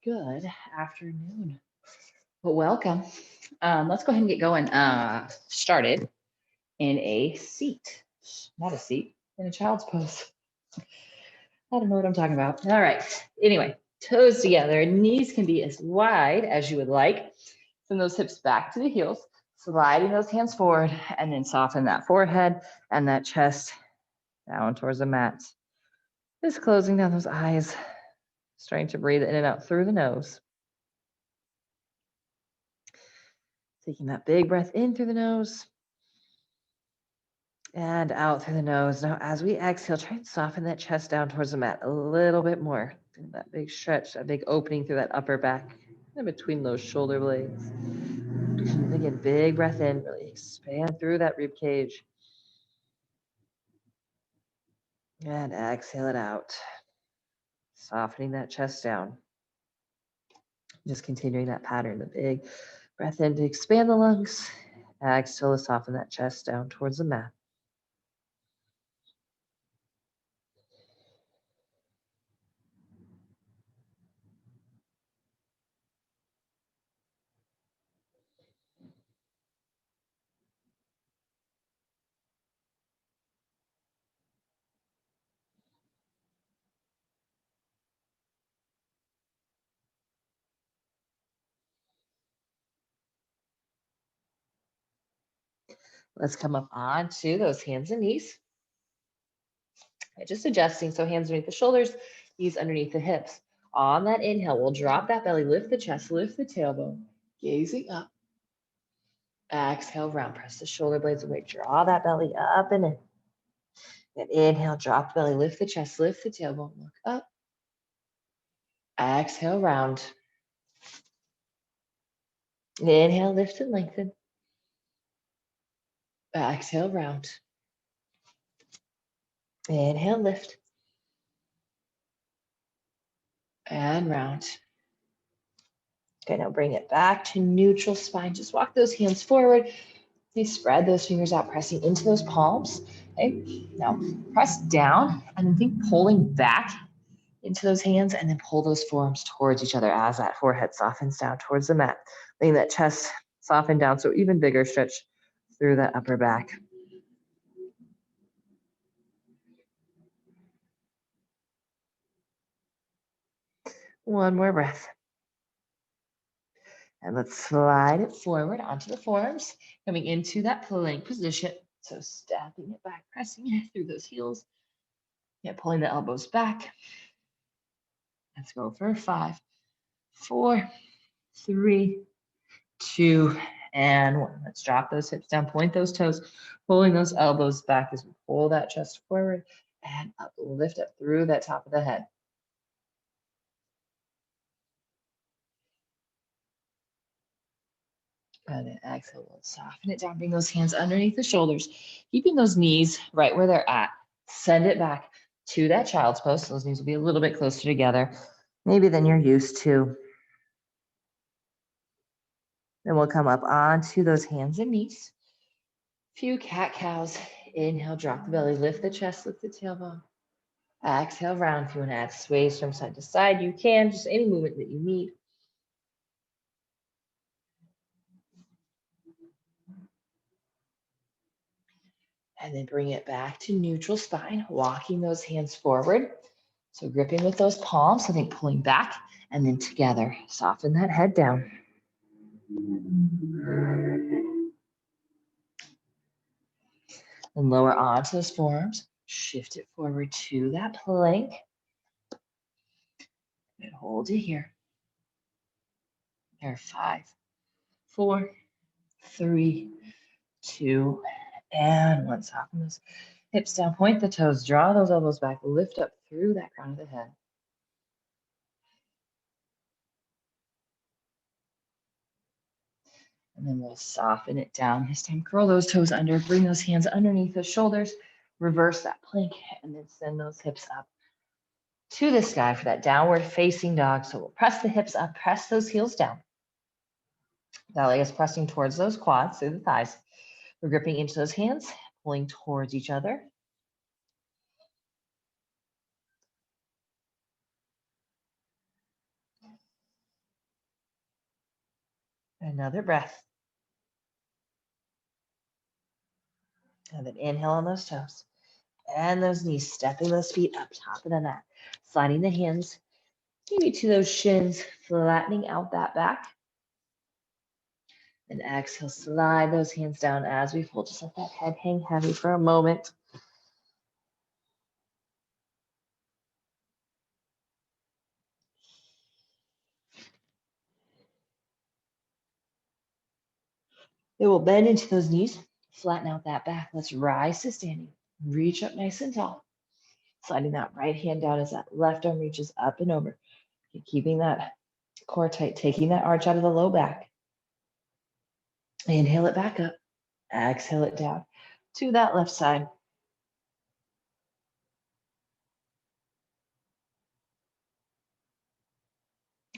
Good afternoon. Well, welcome. Let's go ahead and get going. Started in a seat, not a seat, in a child's pose. I don't know what I'm talking about. All right. Anyway, toes together. Knees can be as wide as you would like. Send those hips back to the heels, sliding those hands forward, and then soften that forehead and that chest down towards the mat. Just closing down those eyes, starting to breathe in and out through the nose. Taking that big breath in through the nose and out through the nose. Now, as we exhale, try and soften that chest down towards the mat a little bit more. Do that big stretch, that big opening through that upper back and between those shoulder blades. And again, big breath in, really expand through that rib cage. And exhale it out. Softening that chest down. Just continuing that pattern, the big breath in to expand the lungs. Exhale to soften that chest down towards the mat. Let's come up onto those hands and knees. Just adjusting, so hands underneath the shoulders, knees underneath the hips. On that inhale, we'll drop that belly, lift the chest, lift the tailbone, gazing up. Exhale, round, press the shoulder blades away, draw that belly up and in. Then inhale, drop the belly, lift the chest, lift the tailbone, look up. Exhale, round. Inhale, lift and lengthen. Exhale, round. Inhale, lift. And round. Okay, now bring it back to neutral spine. Just walk those hands forward. Please spread those fingers out, pressing into those palms. Okay, now press down and then think pulling back into those hands and then pull those forearms towards each other as that forehead softens down towards the mat. Letting that chest soften down, so even bigger stretch through that upper back. One more breath. And let's slide it forward onto the forearms, coming into that plank position. So stepping it back, pressing it through those heels. Yeah, pulling the elbows back. Let's go for 5, 4, 3, 2, and 1. Let's drop those hips down, point those toes, pulling those elbows back as we pull that chest forward and up, lift up through that top of the head. And then exhale, we'll soften it down, bring those hands underneath the shoulders, keeping those knees right where they're at. Send it back to that child's pose. So those knees will be a little bit closer together, maybe than you're used to. Then we'll come up onto those hands and knees. Few cat cows. Inhale, drop the belly, lift the chest, lift the tailbone. Exhale, round. If you want to add sways from side to side, you can, just any movement that you need. And then bring it back to neutral spine, walking those hands forward. So gripping with those palms, I think pulling back and then together. Soften that head down. And lower onto those forearms. Shift it forward to that plank. And hold it here. There, 5, 4, 3, 2, and 1. Soften those hips down, point the toes, draw those elbows back, lift up through that crown of the head. And then we'll soften it down. This time, curl those toes under, bring those hands underneath the shoulders, reverse that plank, and then send those hips up to the sky for that downward facing dog. So we'll press the hips up, press those heels down. That leg is pressing towards those quads, through the thighs. We're gripping into those hands, pulling towards each other. Another breath. And then inhale on those toes. And those knees, stepping those feet up top of the mat. Sliding the hands maybe to those shins, flattening out that back. And exhale, slide those hands down as we fold. Just let that head hang heavy for a moment. It will bend into those knees, flatten out that back. Let's rise to standing. Reach up nice and tall. Sliding that right hand down as that left arm reaches up and over. Keeping that core tight, taking that arch out of the low back. Inhale it back up. Exhale it down to that left side.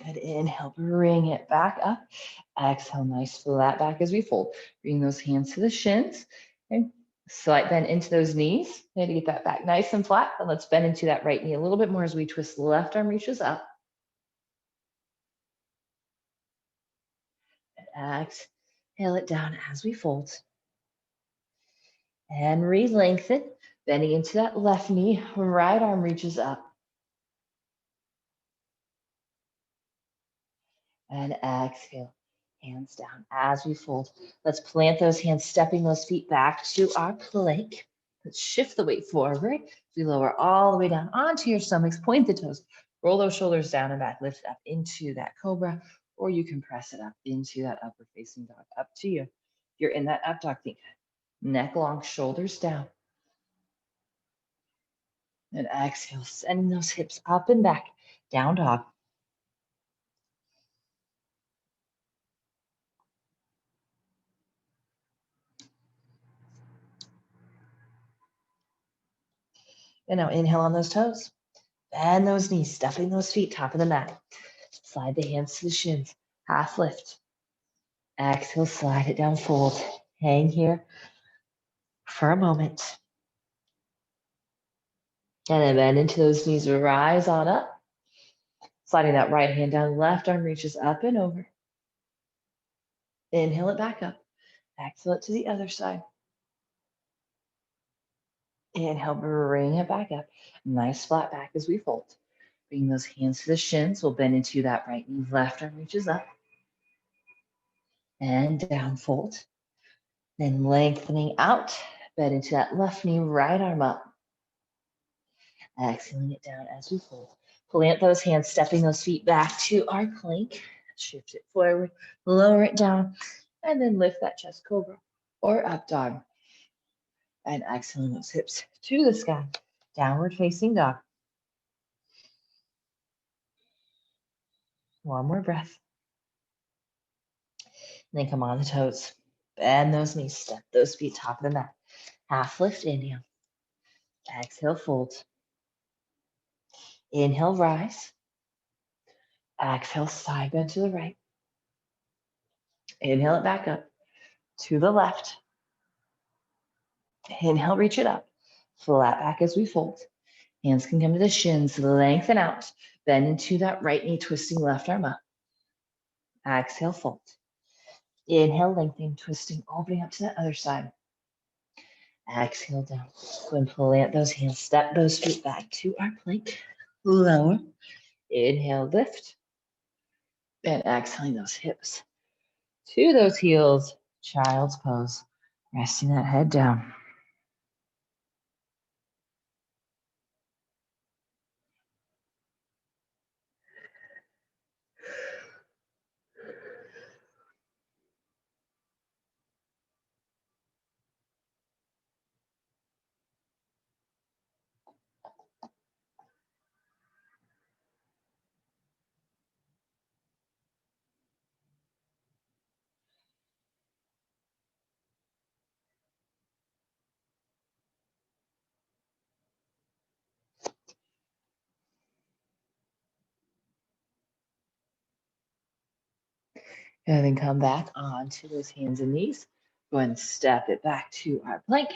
Good. Inhale, bring it back up. Exhale, nice flat back as we fold. Bring those hands to the shins. Okay. Slight bend into those knees. Need to get that back nice and flat. And let's bend into that right knee a little bit more as we twist. Left arm reaches up. And exhale it down as we fold. And re-lengthen. Bending into that left knee. Right arm reaches up. And exhale, hands down as we fold. Let's plant those hands, stepping those feet back to our plank. Let's shift the weight forward. We lower all the way down onto your stomachs, point the toes, roll those shoulders down and back, lift up into that cobra, or you can press it up into that upward facing dog, up to you. If you're in that up dog, think neck long, shoulders down. And exhale, sending those hips up and back, down dog. And now inhale on those toes. Bend those knees, stuffing those feet, top of the mat. Slide the hands to the shins, half lift. Exhale, slide it down, fold. Hang here for a moment. And then bend into those knees, rise on up. Sliding that right hand down, left arm reaches up and over. Inhale it back up. Exhale it to the other side. Inhale, bring it back up. Nice flat back as we fold. Bring those hands to the shins. We'll bend into that right knee. Left arm reaches up. And down, fold. Then lengthening out. Bend into that left knee, right arm up. Exhaling it down as we fold. Plant those hands, stepping those feet back to our plank. Shift it forward, lower it down, and then lift that chest cobra or up dog. And exhaling those hips to the sky. Downward facing dog. One more breath. And then come on the toes. Bend those knees, step those feet top of the mat. Half lift, inhale. Exhale, fold. Inhale, rise. Exhale, side bend to the right. Inhale it back up to the left. Inhale, reach it up. Flat back as we fold. Hands can come to the shins, lengthen out. Bend into that right knee, twisting left arm up. Exhale, fold. Inhale, lengthening, twisting, opening up to the other side. Exhale down. Go and plant those hands, step those feet back to our plank. Lower. Inhale, lift. And exhaling those hips to those heels. Child's pose. Resting that head down. And then come back onto those hands and knees. Go ahead and step it back to our plank.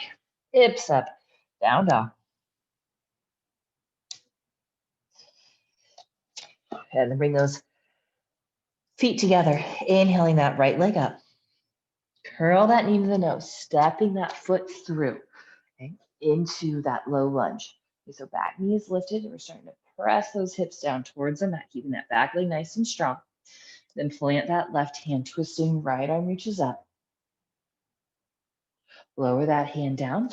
Hips up, down dog. And then bring those Feet together, inhaling that right leg up. Curl that knee to the nose, stepping that foot through, okay, into that low lunge. Okay, so back knee is lifted, and we're starting to press those hips down towards the mat, keeping that back leg nice and strong. Then plant that left hand, twisting, right arm reaches up. Lower that hand down,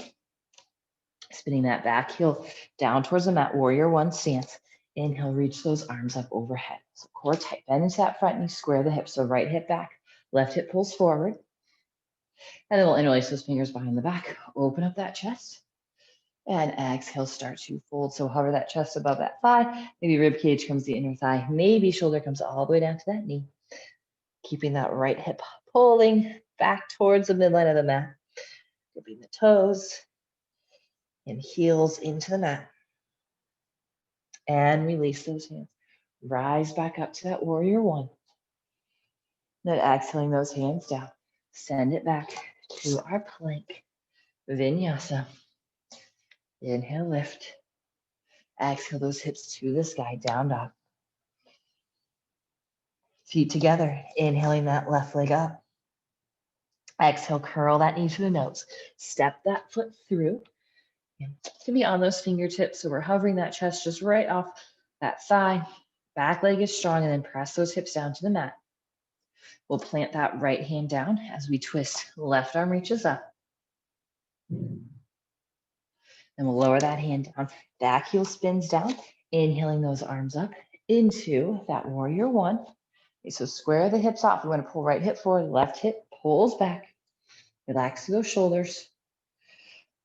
spinning that back heel down towards the mat, warrior one stance. Inhale, reach those arms up overhead. So core tight, bend into that front knee, square the hips. So right hip back, left hip pulls forward. And then we'll interlace those fingers behind the back, open up that chest. And exhale, start to fold. So hover that chest above that thigh. Maybe rib cage comes the inner thigh. Maybe shoulder comes all the way down to that knee. Keeping that right hip pulling back towards the midline of the mat. Gripping the toes and heels into the mat. And release those hands. Rise back up to that warrior one. Then exhaling those hands down. Send it back to our plank. Vinyasa. Inhale, lift. Exhale those hips to the sky, down dog. Feet together, inhaling that left leg up. Exhale, curl that knee to the nose. Step that foot through. And it can be on those fingertips, so we're hovering that chest just right off that thigh. Back leg is strong, and then press those hips down to the mat. We'll plant that right hand down as we twist. Left arm reaches up. Then we'll lower that hand down. Back heel spins down, inhaling those arms up into that warrior one. Okay, so square the hips off. We want to pull right hip forward, left hip pulls back. Relax those shoulders.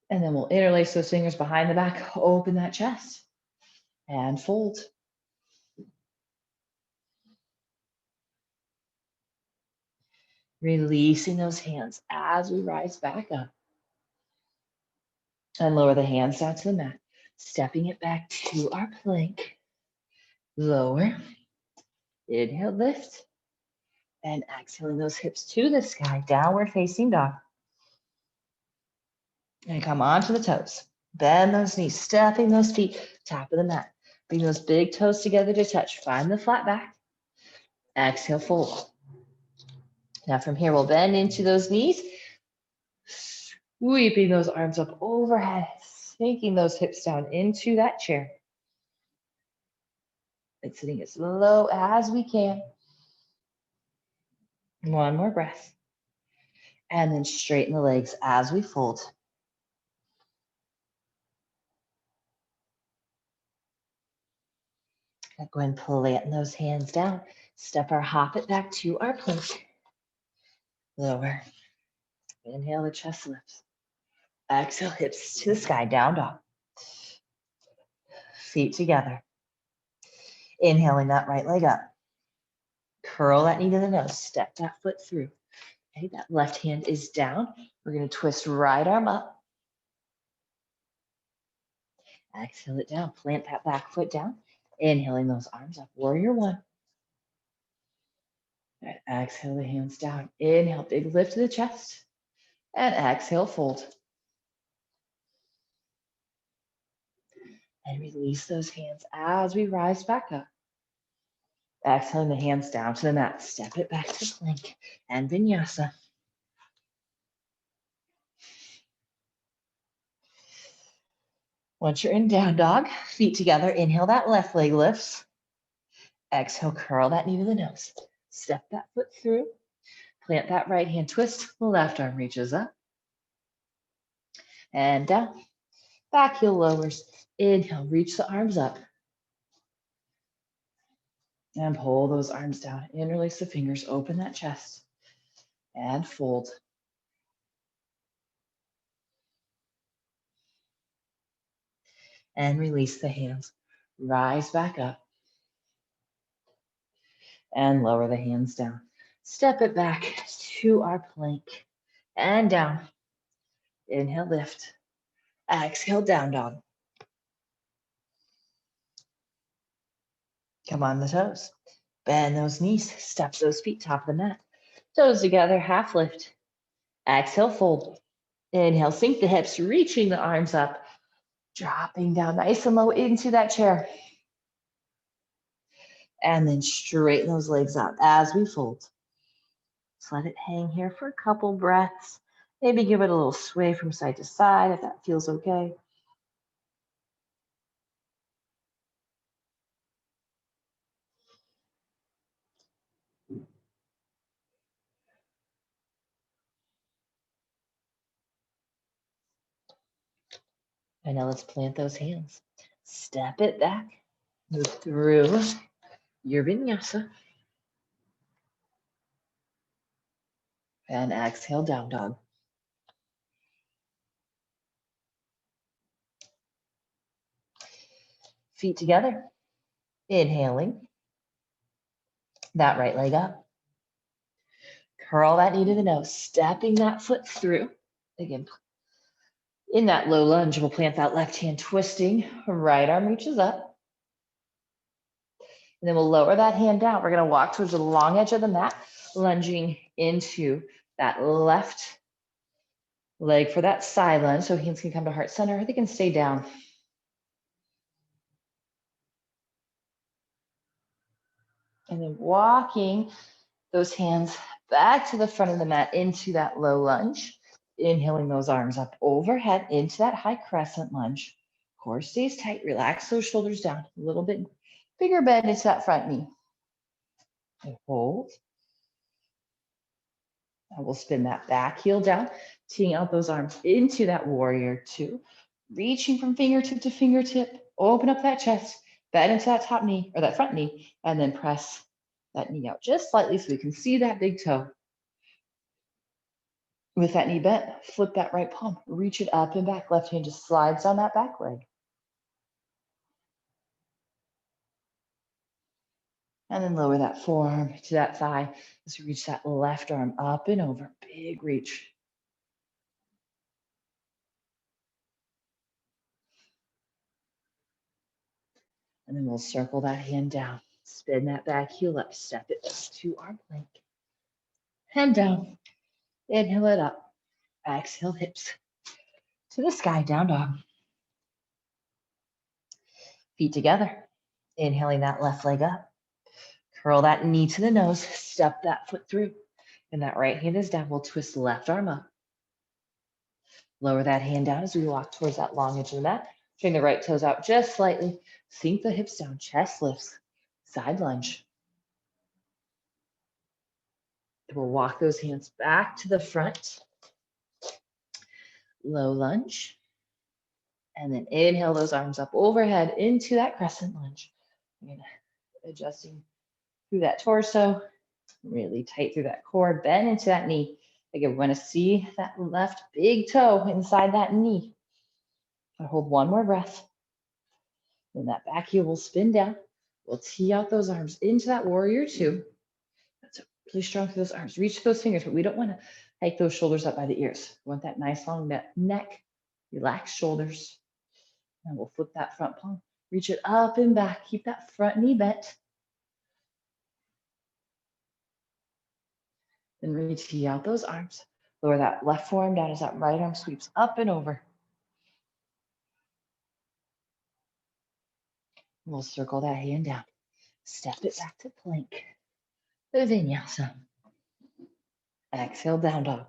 And then we'll interlace those fingers behind the back, open that chest, and fold. Releasing those hands as we rise back up. And lower the hands down to the mat. Stepping it back to our plank. Lower. Inhale, lift. And exhaling those hips to the sky, downward facing dog. And come onto the toes. Bend those knees, stepping those feet, top of the mat. Bring those big toes together to touch. Find the flat back. Exhale, fold. Now from here, we'll bend into those knees, sweeping those arms up overhead, sinking those hips down into that chair. And sitting as low as we can. One more breath. And then straighten the legs as we fold. Go ahead and plant those hands down. Step our hop it back to our plank. Lower. Inhale, the chest lifts. Exhale, hips to the sky, down dog. Feet together. Inhaling that right leg up. Curl that knee to the nose. Step that foot through. Okay, that left hand is down. We're going to twist right arm up. Exhale it down. Plant that back foot down. Inhaling those arms up. Warrior one. And exhale the hands down. Inhale, big lift to the chest. And exhale, fold. And release those hands as we rise back up. Exhaling the hands down to the mat. Step it back to plank and vinyasa. Once you're in down dog, feet together, inhale that left leg lifts. Exhale, curl that knee to the nose. Step that foot through. Plant that right hand twist. Left arm reaches up. And down. Back heel lowers. Inhale, reach the arms up. And pull those arms down. Interlace the fingers, open that chest. And fold. And release the hands. Rise back up. And lower the hands down. Step it back to our plank. And down. Inhale, lift. Exhale, down dog. Come on the toes. Bend those knees. Step those feet, top of the mat. Toes together, half lift. Exhale, fold. Inhale, sink the hips, reaching the arms up. Dropping down nice and low into that chair. And then straighten those legs out as we fold. Just let it hang here for a couple breaths. Maybe give it a little sway from side to side if that feels okay. And now let's plant those hands. Step it back. Move through your vinyasa. And exhale, down dog. Feet together. Inhaling. That right leg up. Curl that knee to the nose. Stepping that foot through. Again, in that low lunge, we'll plant that left hand twisting. Right arm reaches up. And then we'll lower that hand down. We're going to walk towards the long edge of the mat, lunging into that left leg for that side lunge. So hands can come to heart center, or they can stay down. And then walking those hands back to the front of the mat into that low lunge. Inhaling those arms up overhead into that high crescent lunge. Core stays tight. Relax those shoulders down. A little bit bigger bend into that front knee. And hold. And we'll spin that back heel down, teeing out those arms into that warrior two. Reaching from fingertip to fingertip. Open up that chest. Bend into that top knee or that front knee. And then press that knee out just slightly so we can see that big toe. With that knee bent, flip that right palm. Reach it up and back. Left hand just slides down that back leg. And then lower that forearm to that thigh as you reach that left arm up and over. Big reach. And then we'll circle that hand down. Spin that back heel up. Step it to arm plank. Hand down. Inhale it up. Exhale hips to the sky. Down dog. Feet together. Inhaling that left leg up. Curl that knee to the nose. Step that foot through. And that right hand is down. We'll twist the left arm up. Lower that hand down as we walk towards that long edge of the mat. Bring the right toes out just slightly. Sink the hips down. Chest lifts. Side lunge. We'll walk those hands back to the front. Low lunge. And then inhale those arms up overhead into that crescent lunge. Again, adjusting through that torso. Really tight through that core. Bend into that knee. Again, we want to see that left big toe inside that knee. I'll hold one more breath. Then that back heel will spin down. We'll tee out those arms into that warrior two. That's really strong through those arms. Reach those fingers, but we don't want to hike those shoulders up by the ears. We want that nice long neck, relaxed shoulders. And we'll flip that front palm. Reach it up and back. Keep that front knee bent. Then re-tee out those arms. Lower that left forearm down as that right arm sweeps up and over. We'll circle that hand down. Step it back to plank. The vinyasa. Exhale, down dog.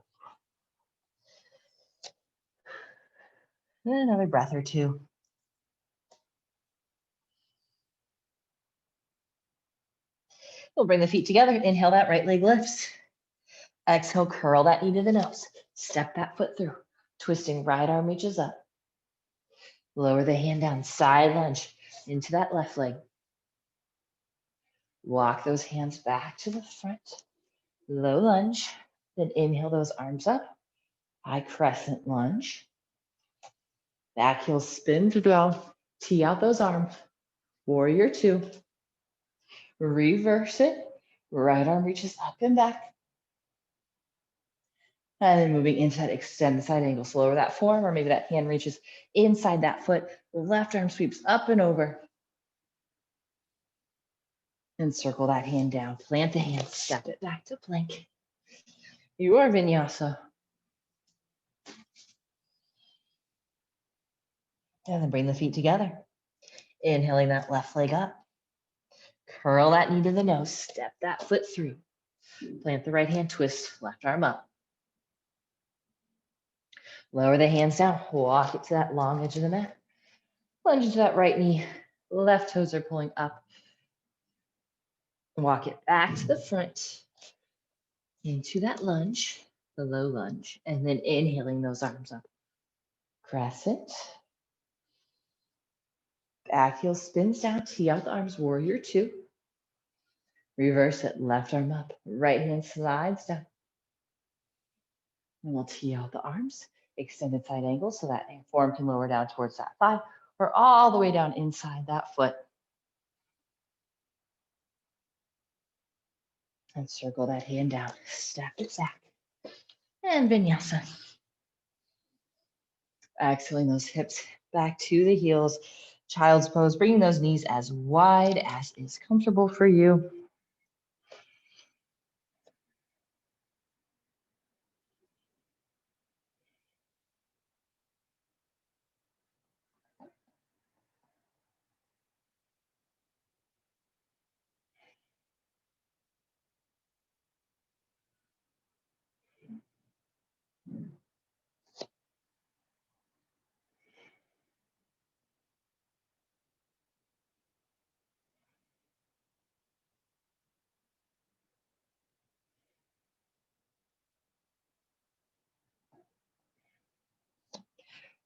And another breath or two. We'll bring the feet together. Inhale, that right leg lifts. Exhale, curl that knee to the nose. Step that foot through. Twisting right arm reaches up. Lower the hand down. Side lunge into that left leg. Walk those hands back to the front. Low lunge. Then inhale those arms up. High crescent lunge. Back heel spins down. Tee out those arms. Warrior two. Reverse it. Right arm reaches up and back. And then moving into that extended side angle. So lower that forearm, or maybe that hand reaches inside that foot. Left arm sweeps up and over. And circle that hand down. Plant the hand. Step it back to plank. Your vinyasa. And then bring the feet together. Inhaling that left leg up. Curl that knee to the nose. Step that foot through. Plant the right hand, twist left arm up. Lower the hands down. Walk it to that long edge of the mat. Plunge into that right knee. Left toes are pulling up. Walk it back to the front. Into that lunge, the low lunge. And then inhaling those arms up. Crescent. Back heel spins down. Tee out the arms. Warrior two. Reverse it. Left arm up. Right hand slides down. And we'll tee out the arms. Extended side angle so that forearm can lower down towards that thigh or all the way down inside that foot. And circle that hand down. Step it back. And vinyasa. Exhaling those hips back to the heels. Child's pose, bringing those knees as wide as is comfortable for you.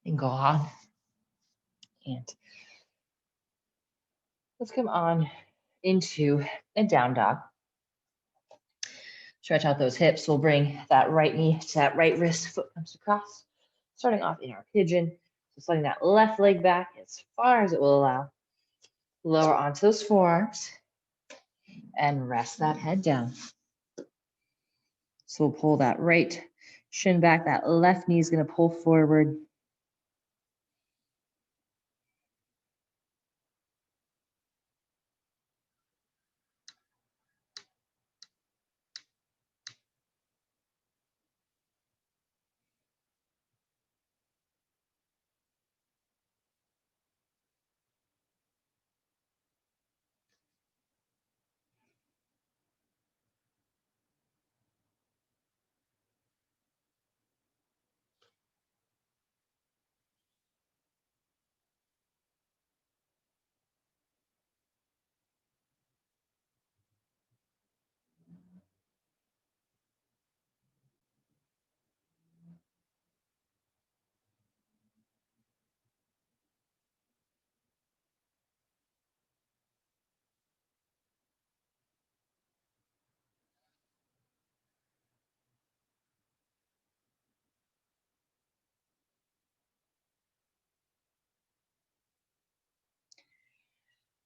And go on. And let's come on into a down dog. Stretch out those hips. We'll bring that right knee to that right wrist. Foot comes across. Starting off in our pigeon. Just letting that left leg back as far as it will allow. Lower onto those forearms. And rest that head down. So we'll pull that right shin back. That left knee is going to pull forward.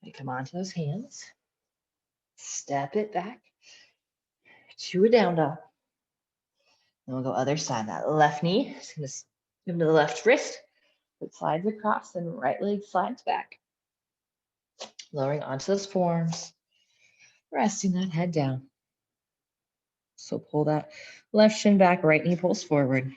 And come onto those hands. Step it back to a down dog. Then we'll go other side. That left knee is going to come to the left wrist. It slides across and right leg slides back. Lowering onto those forearms. Resting that head down. So pull that left shin back, right knee pulls forward.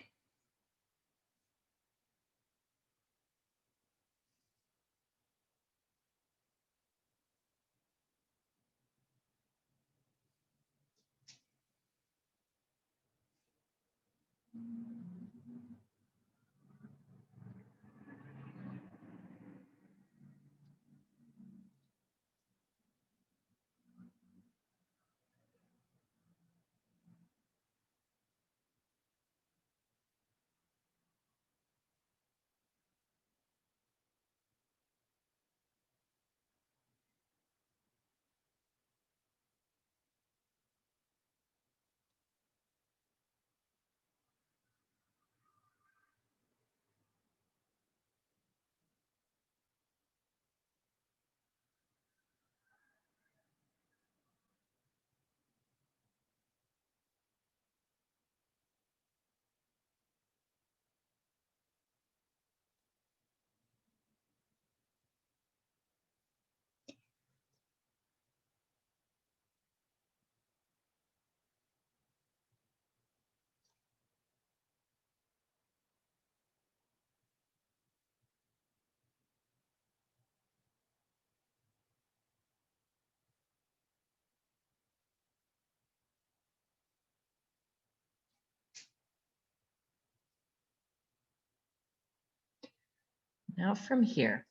Now from here,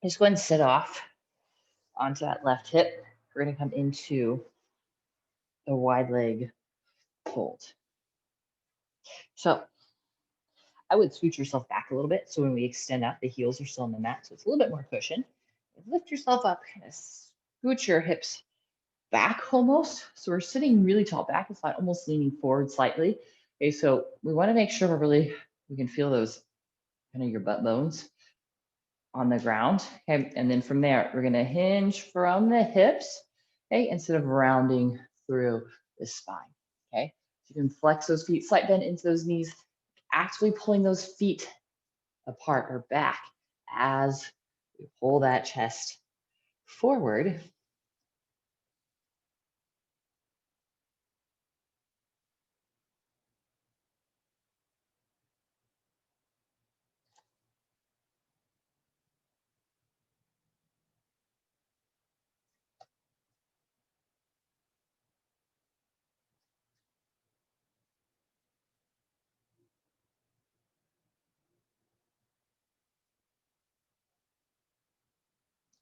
just go ahead and sit off onto that left hip. We're going to come into the wide leg fold. So I would scoot yourself back a little bit. So when we extend out, the heels are still on the mat. So it's a little bit more cushion. Lift yourself up, kind of scoot your hips back almost. So we're sitting really tall, back and flat, almost leaning forward slightly. Okay, so we want to make sure we can feel those kind of your butt bones on the ground. Okay, and then from there, we're going to hinge from the hips, okay, instead of rounding through the spine. Okay, so you can flex those feet, slight bend into those knees, actively pulling those feet apart or back as we pull that chest forward.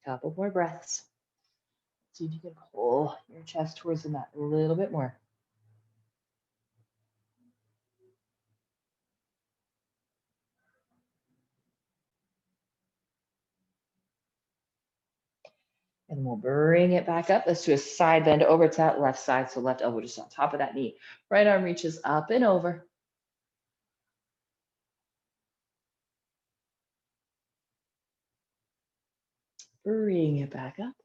Couple more breaths. See if you can pull your chest towards the mat a little bit more. And we'll bring it back up. Let's do a side bend over to that left side. So left elbow just on top of that knee. Right arm reaches up and over. Bring it back up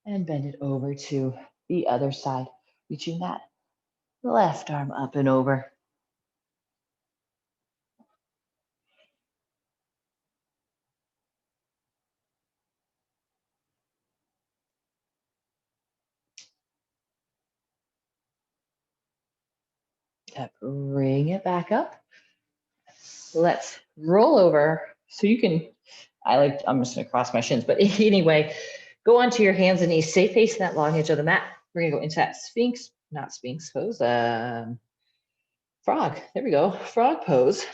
and bend it over to the other side, reaching that left arm up and over. Bring it back up. Let's roll over. So you can, I'm just gonna cross my shins, but anyway, go onto your hands and knees, stay facing that long edge of the mat. We're gonna go into that not Sphinx pose, frog. There we go, frog pose.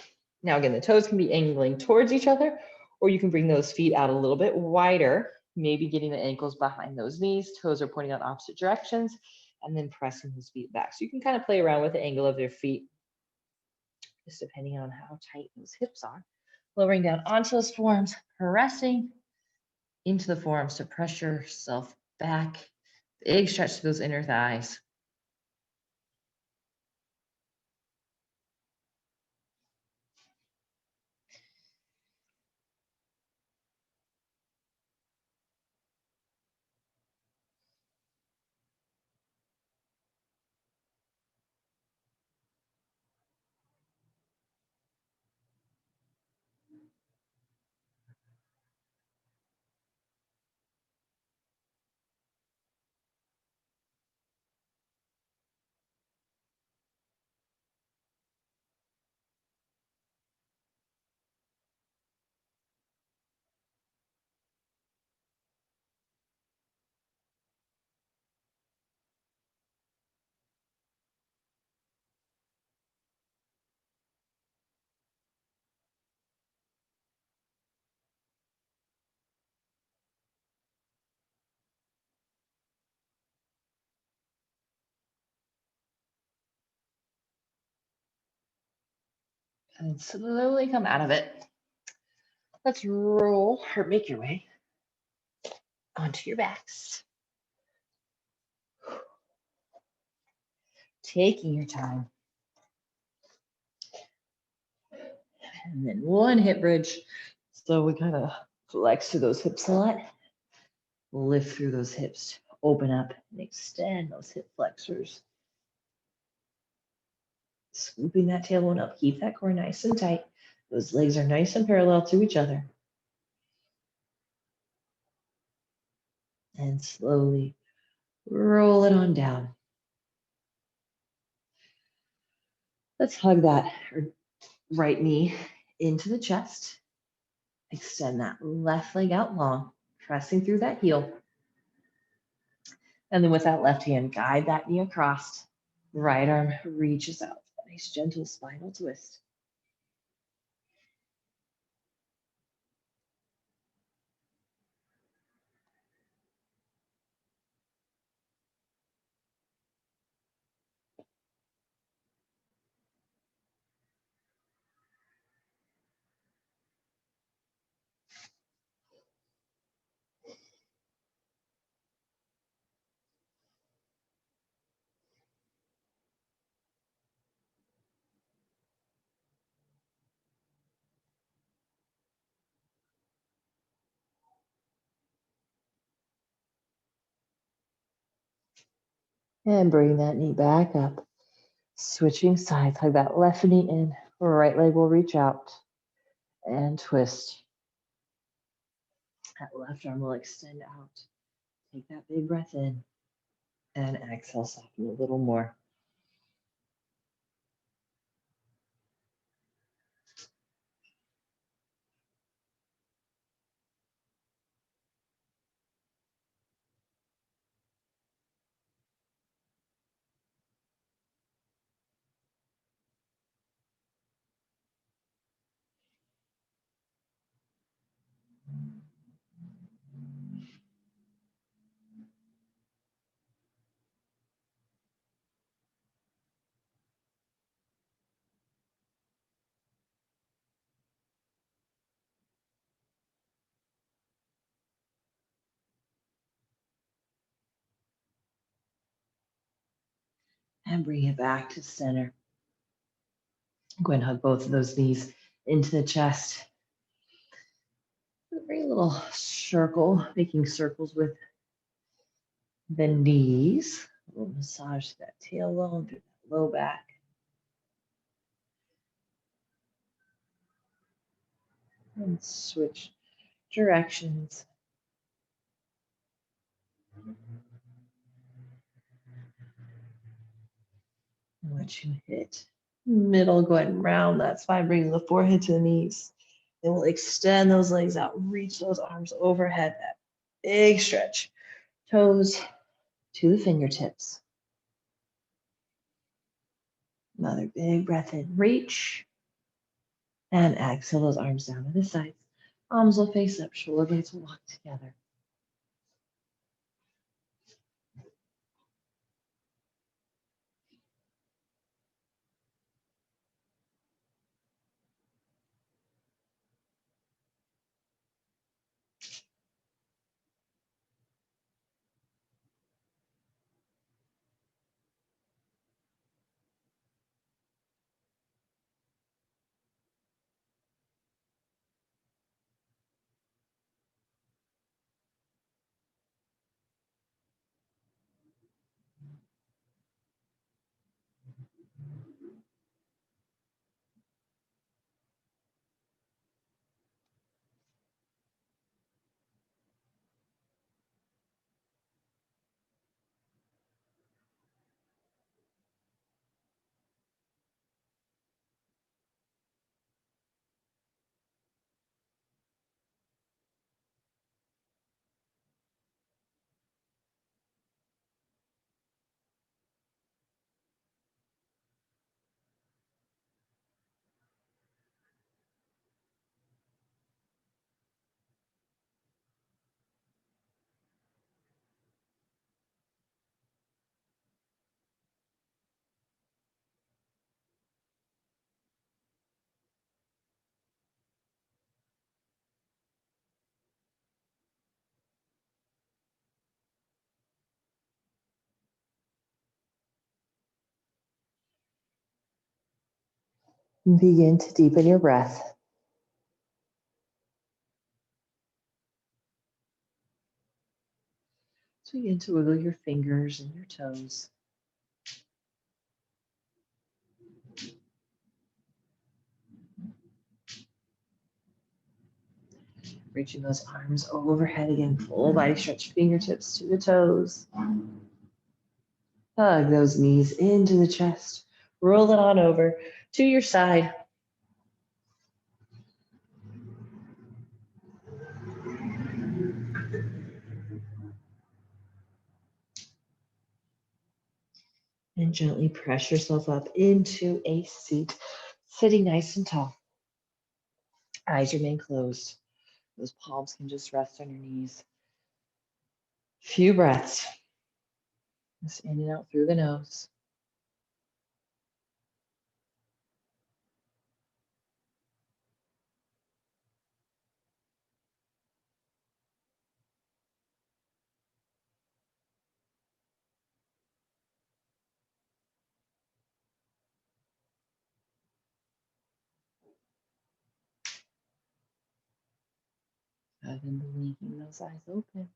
Now again, the toes can be angling towards each other, or you can bring those feet out a little bit wider, maybe getting the ankles behind those knees, toes are pointing out opposite directions, and then pressing those feet back. So you can kind of play around with the angle of your feet, just depending on how tight those hips are. Lowering down onto those forearms, pressing into the forearms to press yourself back. Big stretch to those inner thighs. And slowly come out of it. Let's roll or make your way onto your backs. Taking your time. And then one hip bridge. So we kind of flex through those hips a lot. Lift through those hips. Open up and extend those hip flexors. Scooping that tailbone up. Keep that core nice and tight. Those legs are nice and parallel to each other. And slowly roll it on down. Let's hug that right knee into the chest. Extend that left leg out long, pressing through that heel. And then with that left hand, guide that knee across. Right arm reaches out. Nice gentle spinal twist. And bring that knee back up. Switching sides, hug that left knee in, right leg will reach out and twist. That left arm will extend out. Take that big breath in and exhale, soften a little more. And bring it back to center. Go ahead and hug both of those knees into the chest. Bring a little circle, making circles with the knees. A little massage to that tailbone, through that low back. And switch directions. Once you hit middle, go ahead and round that spine, bring the forehead to the knees. Then we'll extend those legs out, reach those arms overhead, that big stretch. Toes to the fingertips. Another big breath in, reach. And exhale those arms down to the sides. Arms will face up, shoulder blades will walk together. Begin to deepen your breath. So begin to wiggle your fingers and your toes. Reaching those arms overhead again, full body stretch, fingertips to the toes. Hug those knees into the chest. Roll it on over to your side. And gently press yourself up into a seat, sitting nice and tall. Eyes remain closed. Those palms can just rest on your knees. Few breaths. Just in and out through the nose. And then blinking those eyes open.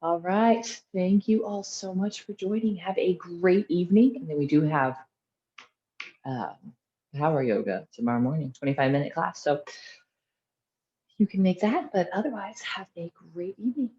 All right. Thank you all so much for joining. Have a great evening. And then we do have um, power yoga tomorrow morning, 25-minute class. So you can make that, but otherwise have a great evening.